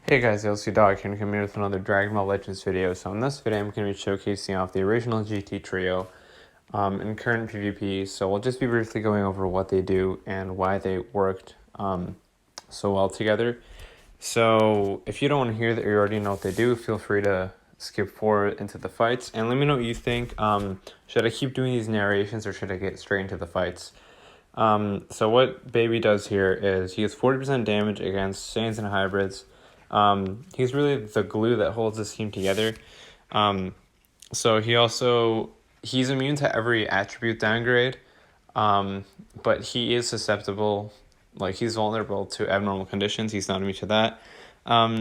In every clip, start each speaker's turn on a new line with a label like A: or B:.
A: Hey guys, LC Dog here, and coming with another Dragon Ball Legends video. So in this video, I'm going to be showcasing off the original GT trio in current PvP. So we'll just be briefly going over what they do and why they worked so well together. So if you don't want to hear that you already know what they do, feel free to skip forward into the fights. And let me know what you think. Should I keep doing these narrations or should I get straight into the fights? So what Baby does here is he gets 40% damage against Saiyans and Hybrids. He's really the glue that holds this team together. So he's immune to every attribute downgrade, but he is susceptible, like he's vulnerable to abnormal conditions. He's not immune to that.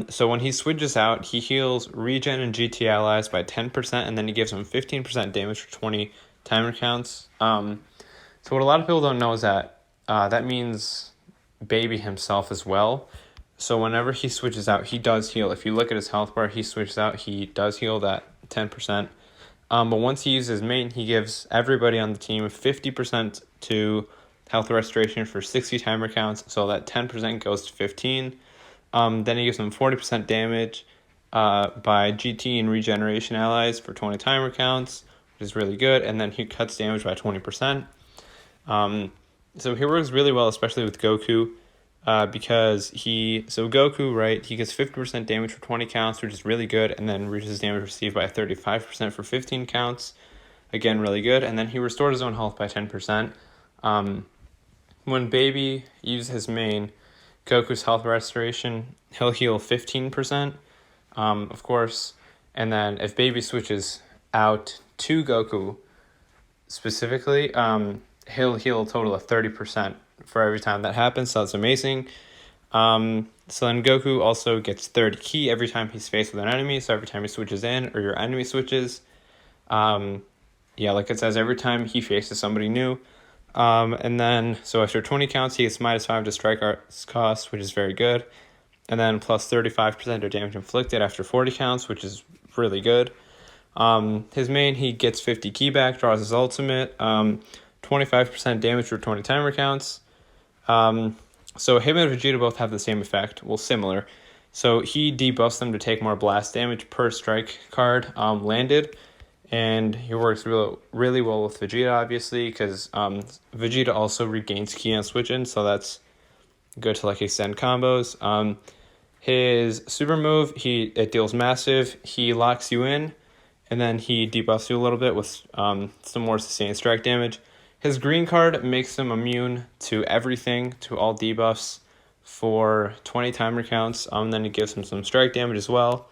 A: So when he switches out, he heals regen and GT allies by 10%, and then he gives them 15% damage for 20 timer counts. So what a lot of people don't know is that that means Baby himself as well. So whenever he switches out, he does heal. If you look at his health bar, he switches out, he does heal that 10%. But once he uses main, he gives everybody on the team 50% to health restoration for 60 timer counts. So that 10% goes to 15. Then he gives them 40% damage by GT and regeneration allies for 20 timer counts, which is really good. And then he cuts damage by 20%. So he works really well, especially with Goku. Because Goku, right, he gets 50% damage for 20 counts, which is really good, and then reduces damage received by 35% for 15 counts, again, really good, and then he restores his own health by 10%. When Baby uses his main, Goku's health restoration, he'll heal 15%, of course, and then if Baby switches out to Goku specifically, he'll heal a total of 30% for every time that happens, so that's amazing. So then Goku also gets 30 ki every time he's faced with an enemy, so every time he switches in or your enemy switches. Like it says, every time he faces somebody new. And then, so after 20 counts, he gets -5 to strike arts cost, which is very good. And then plus 35% of damage inflicted after 40 counts, which is really good. His main, he gets 50 ki back, draws his ultimate, 25% damage for 20 timer counts. So him and Vegeta both have the same effect, well, similar. So he debuffs them to take more blast damage per strike card landed, and he works really well with Vegeta, obviously, because Vegeta also regains ki on switch-in, so that's good to like extend combos. His super move, it deals massive. He locks you in, and then he debuffs you a little bit with some more sustained strike damage. His green card makes him immune to everything, to all debuffs for 20 timer counts. Then he gives him some strike damage as well.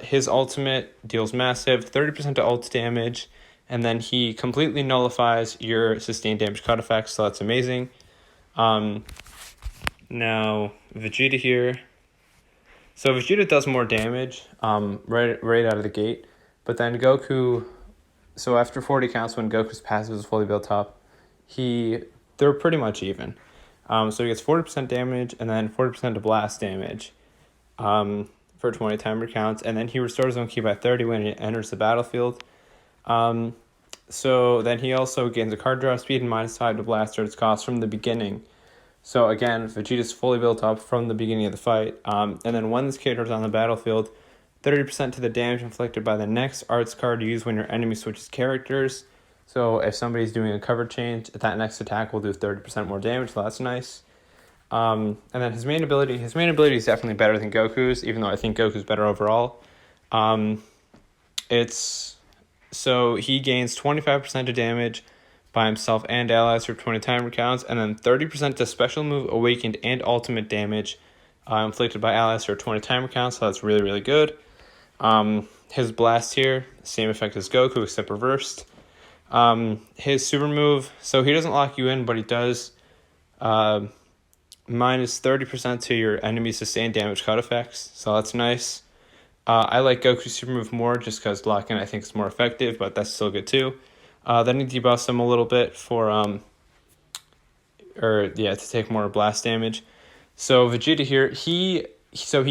A: His ultimate deals massive, 30% to ult damage, and then he completely nullifies your sustained damage cut effects, so that's amazing. Now, Vegeta here. So Vegeta does more damage right out of the gate, but then Goku... So after 40 counts, when Goku's passive is fully built up, they're pretty much even. So he gets 40% damage and then 40% to blast damage for 20 timer counts, and then he restores his own ki by 30 when he enters the battlefield. So then he also gains a card draw speed and -5 to blast its cost from the beginning. So again, Vegeta's fully built up from the beginning of the fight. And then when this character is on the battlefield, 30% to the damage inflicted by the next arts card used when your enemy switches characters. So if somebody's doing a cover change, that next attack will do 30% more damage, so that's nice. And then his main ability is definitely better than Goku's, even though I think Goku's better overall. So he gains 25% of damage by himself and allies for 20 timer counts, and then 30% to special move, awakened, and ultimate damage inflicted by allies for 20 timer counts, so that's really, really good. His blast here, same effect as Goku, except reversed. His super move, so he doesn't lock you in, but he does minus 30% to your enemy's sustained damage cut effects, so that's nice. I like Goku's super move more just because locking I think is more effective, but that's still good too. Then he debuffs him a little bit to take more blast damage. So Vegeta here, he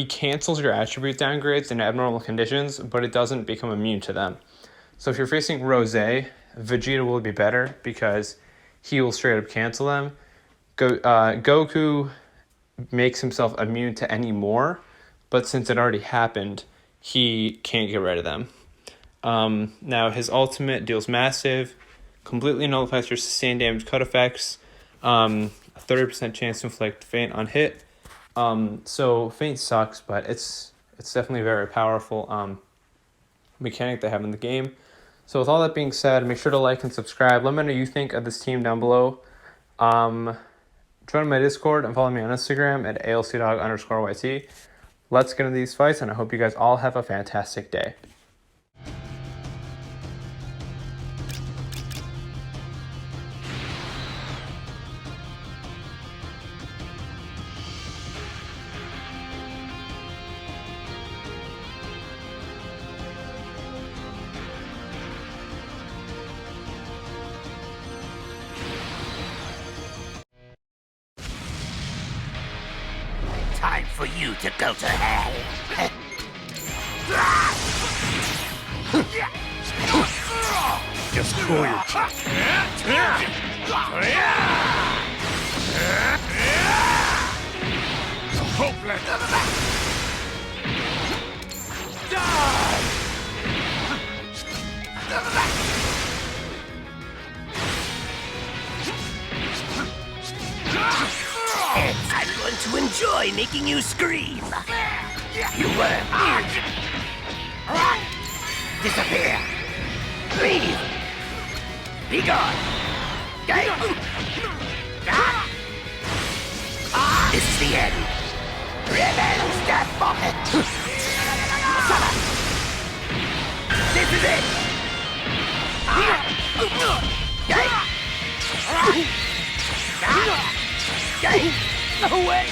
A: cancels your attribute downgrades in abnormal conditions, but it doesn't become immune to them. So if you're facing Rose, Vegeta will be better because he will straight up cancel them. Goku makes himself immune to any more, but since it already happened, he can't get rid of them. Now his ultimate deals massive, completely nullifies your sustained damage cut effects, a 30% chance to inflict faint on hit. So faint sucks, but it's definitely a very powerful mechanic they have in the game. So with all that being said, make sure to like and subscribe. Let me know what you think of this team down below. Join my Discord and follow me on Instagram at alcdog_yt. Let's get into these fights, and I hope you guys all have a fantastic day.
B: Time for you to go to hell.
C: Just cool your hopeless.
B: I'm going to enjoy making you scream. You were. Disappear. Leave. Be gone. This is the end. Revenge death moment. This is it. No way.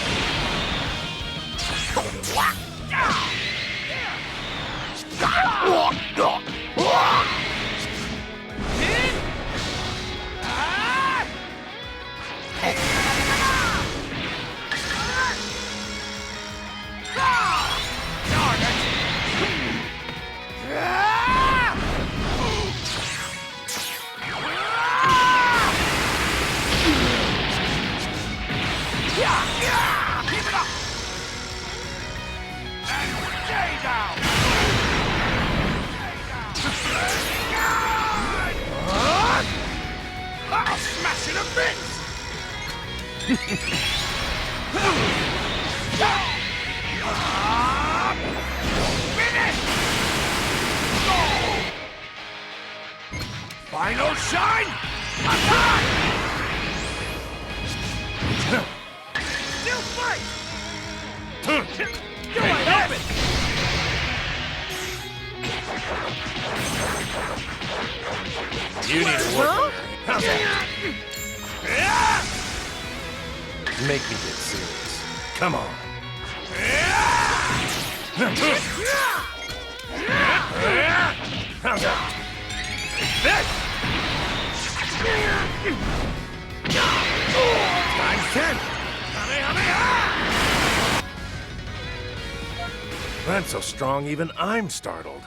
B: Keep it up! And stay down! I'll smash it a bit! Finish! Go! Final shine! Attack! Still fight! You're right open!
C: You need to work on how's that? Make me get serious. Come on. How's that? Times 10. I'm so strong, even I'm startled.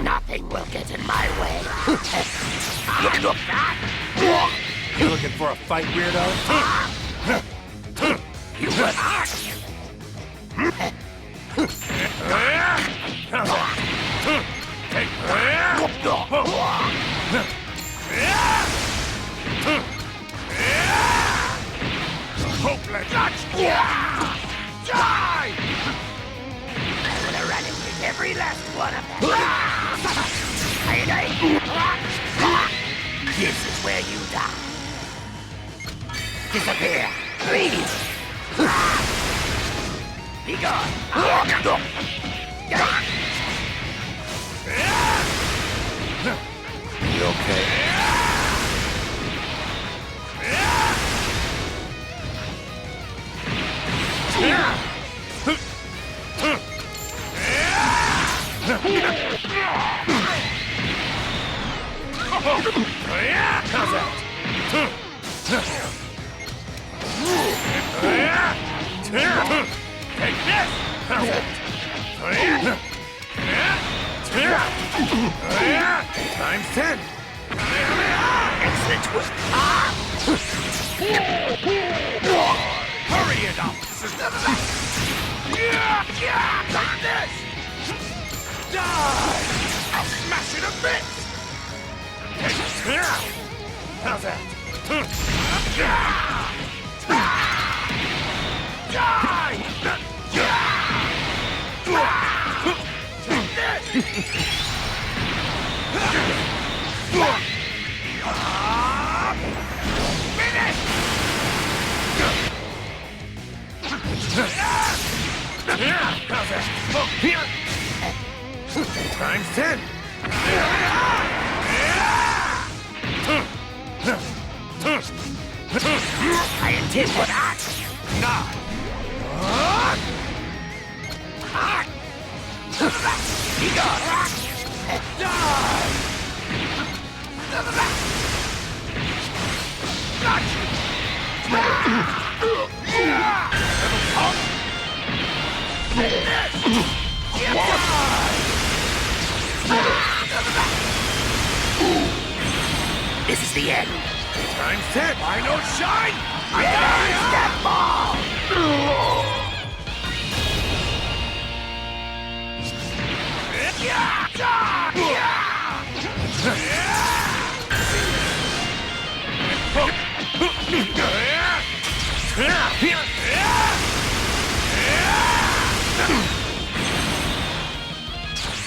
B: Nothing will get in my way.
C: You looking for a fight, weirdo?
B: You were hot.
C: How's that? Take hopeless.
B: Die! I would have run and kicked every last one of them. This is where you die. Disappear, please. Be gone.
C: You okay? How's that? How's that? Times 10.
B: Excellent work.
C: Hurry it up.
B: Like this.
C: Die! I'll smash it a bit. How's that? Times 10.
B: I intend for that.
C: Now.
B: Be gone.
C: Got you.
B: This is the end.
C: Times 10. I know shine.
B: There's that ball.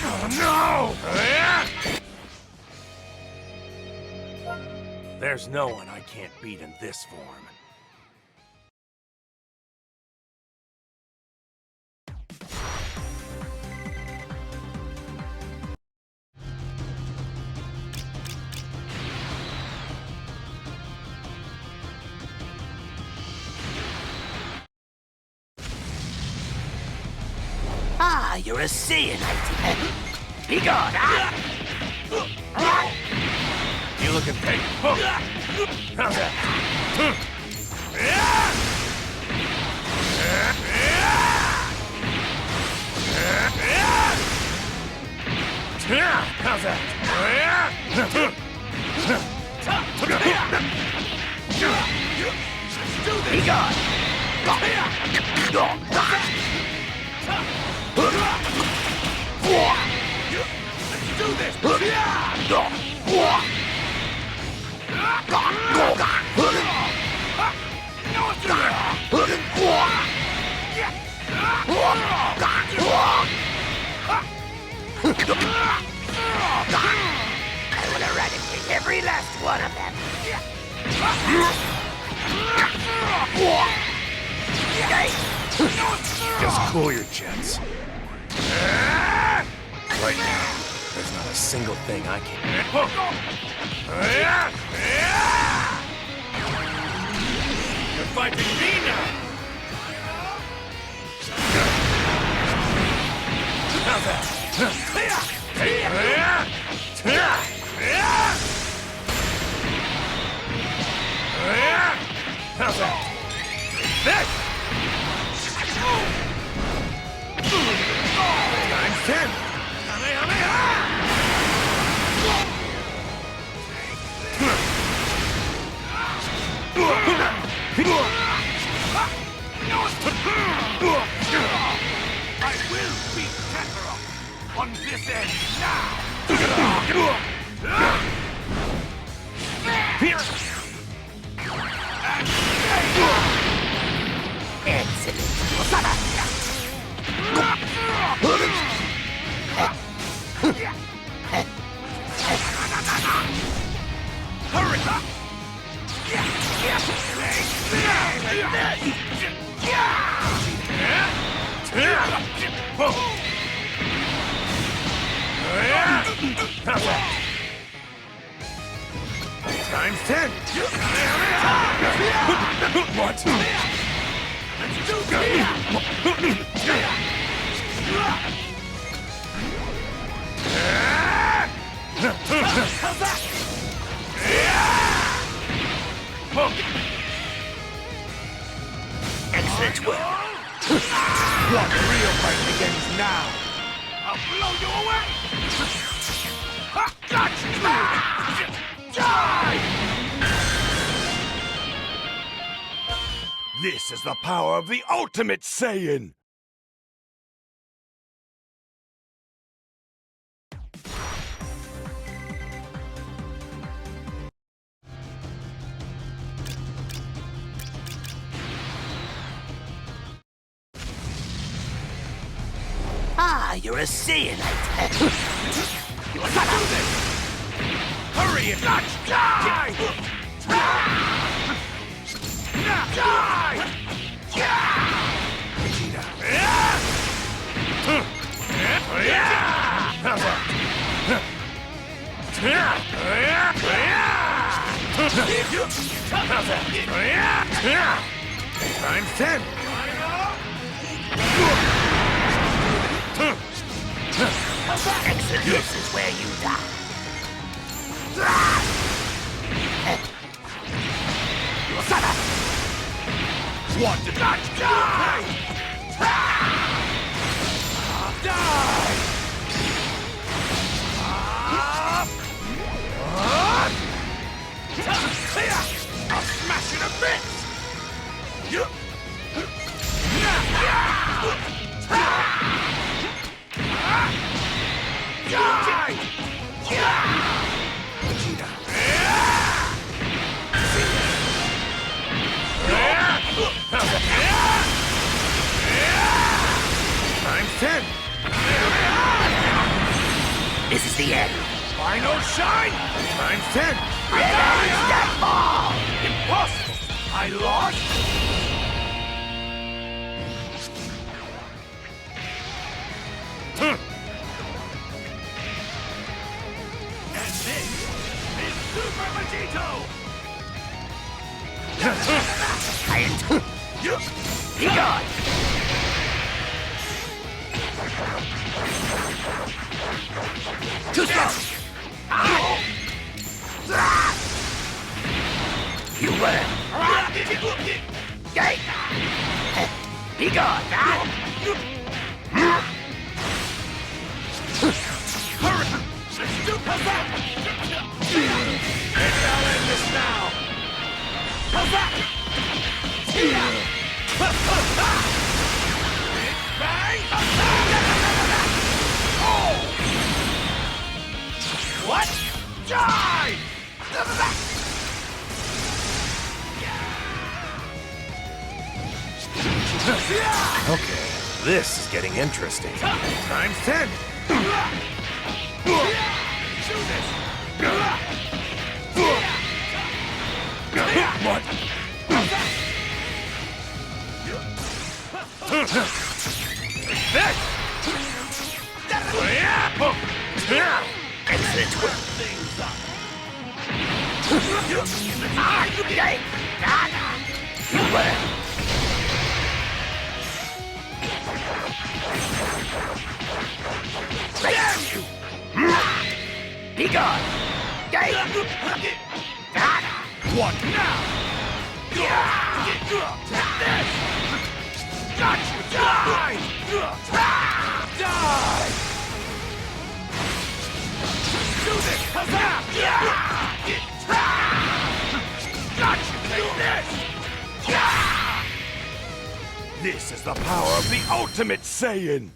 C: Oh, no! There's no one I can't beat in this form.
B: Ah, you're a Saiyanite. Be gone,
C: You looking pig? How's that? How's that?
B: Be gone.
C: Let's do this!
B: I will eradicate every last one of them.
C: Just cool your jets. Right now, there's not a single thing I can't. You're fighting me now! How's that? How's that? This! Times 10!
B: I will beat Kakarot on this end now!
C: Hurry! Times 10! What? Let's do How's that?
B: Excellent work.
D: What real fight begins now?
B: I'll blow you away! Ha! Gotcha! Die!
D: This is the power of the ultimate Saiyan!
B: Ah, you're a Saiyanite. You gotta do this!
D: Hurry and not
B: Die! Die!
D: Vegeta! Times 10!
B: Excellent, this is where you die. You son of...
D: What did
B: Die! Die!
D: I'll smash it a bit!
B: Die!
D: Vegeta! Times 10!
B: This is the end.
D: Final shine! Times 10!
B: Revenge that ball!
D: Impossible! I lost?
B: And this is Super Vegito! Be gone! Too strong! You were! Gate! Be gone!
D: Hurry! Let's do that! Maybe I'll end this now!
B: Bang!
D: Oh!
B: What? Die!
D: Okay, this is getting interesting. Times 10! What? This!
B: Excellent work. You were. Damn you! Be gone!
D: What now?
B: Take this! Got you! Die!
D: Die!
B: Do this! Huzzah! Got you! Take this!
D: This is the power of the ultimate Saiyan!